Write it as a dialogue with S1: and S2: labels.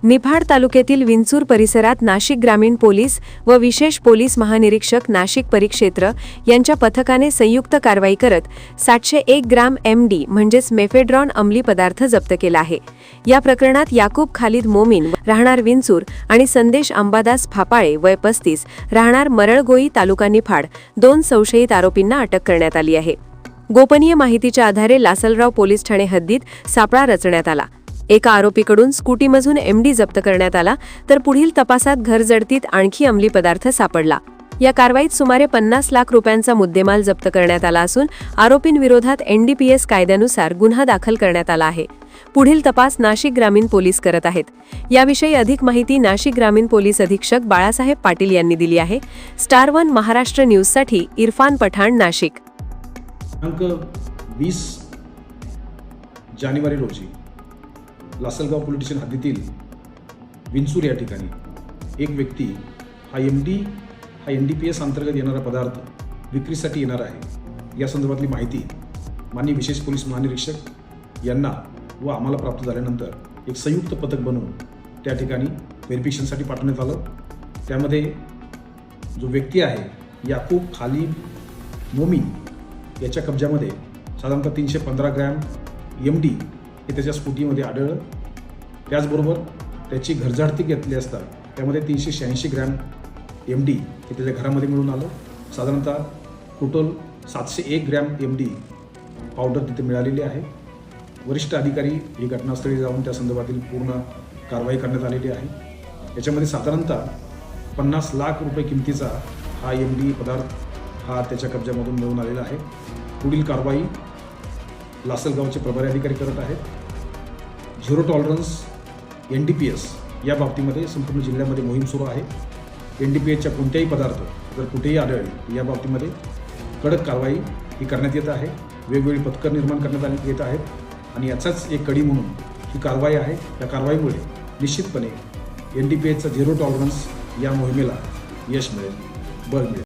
S1: निफाड तालुक्यातील विंचूर परिसरात नाशिक ग्रामीण पोलीस व विशेष पोलीस महानिरीक्षक नाशिक परिक्षेत्र यांच्या पथकाने संयुक्त कारवाई करत 701 ग्राम MD म्हणजेच मेफेड्रॉन अंमली पदार्थ जप्त केला आहे। या प्रकरणात याकूब खालिद मोमीन राहणार विंचूर आणि संदेश अंबादास फापाळे वय 35 राहणार मरळगोई तालुका निफाड 2 संशयित आरोपींना अटक करण्यात आली आहे। गोपनीय माहितीच्या आधारे लासलगाव पोलीस ठाणे हद्दीत सापळा रचण्यात आला। एका आरोपीकडून स्कूटीमधून MD जप्त करण्यात आला, तर पुढील तपासात घरजडतीत आणखी अंमली पदार्थ सापडला। या कारवाईत सुमारे 50 लाख रुपयांचा मुद्देमाल जप्त करण्यात आला असून आरोपींविरोधात NDPS कायद्यानुसार गुन्हा दाखल करण्यात आला आहे। पुढील तपास नाशिक ग्रामीण पोलीस करत आहेत। याविषयी अधिक माहिती नाशिक ग्रामीण पोलीस अधीक्षक बाळासाहेब पाटील यांनी दिली आहे। स्टार 1 महाराष्ट्र न्यूजसाठी इरफान पठाण, नाशिक।
S2: 20 जानेवारी रोजी लासलगाव पोलीस स्टेशन हद्दीतील विंचूर या ठिकाणी एक व्यक्ती हा NDPS अंतर्गत येणारा पदार्थ विक्रीसाठी येणार आहे या संदर्भातली माहिती माननीय विशेष पोलीस महानिरीक्षक यांना व आम्हाला प्राप्त झाल्यानंतर एक संयुक्त पथक बनवून त्या ठिकाणी व्हेरिफिकेशनसाठी पाठवण्यात आलं। त्यामध्ये जो व्यक्ती आहे याकूब खालिद मोमीन याच्या कब्जामध्ये साधारणतः 315 ग्रॅम MD हे त्याच्या स्कूटीमध्ये आढळलं। त्याचबरोबर त्याची घरजाडती घेतली असता त्यामध्ये 386 ग्रॅम MD हे त्याच्या घरामध्ये मिळून आलं। साधारणतः टोटल 701 ग्रॅम MD पावडर तिथे मिळालेली आहे। वरिष्ठ अधिकारी ही घटनास्थळी जाऊन त्या संदर्भातील पूर्ण कारवाई करण्यात आलेली आहे। याच्यामध्ये साधारणतः 50 लाख रुपये किमतीचा हा MD पदार्थ हा त्याच्या कब्जामधून मिळून आलेला आहे। पुढील कारवाई लासलगावचे प्रभारी अधिकारी करत आहेत। झिरो टॉलरन्स NDPS या बाबतीमध्ये संपूर्ण जिल्ह्यामध्ये मोहीम सुरू आहे। NDPSच्या कोणत्याही पदार्थ जर कुठेही आढळले या बाबतीमध्ये कडक कारवाई ही करण्यात येत आहे। वेगवेगळी पथकं निर्माण करण्यात येत आहेत आणि याचाच एक कडी म्हणून ही कारवाई आहे। या कारवाईमुळे निश्चितपणे NDPSचा झिरो टॉलरन्स या मोहिमेला यश मिळेल, बळ मिळेल।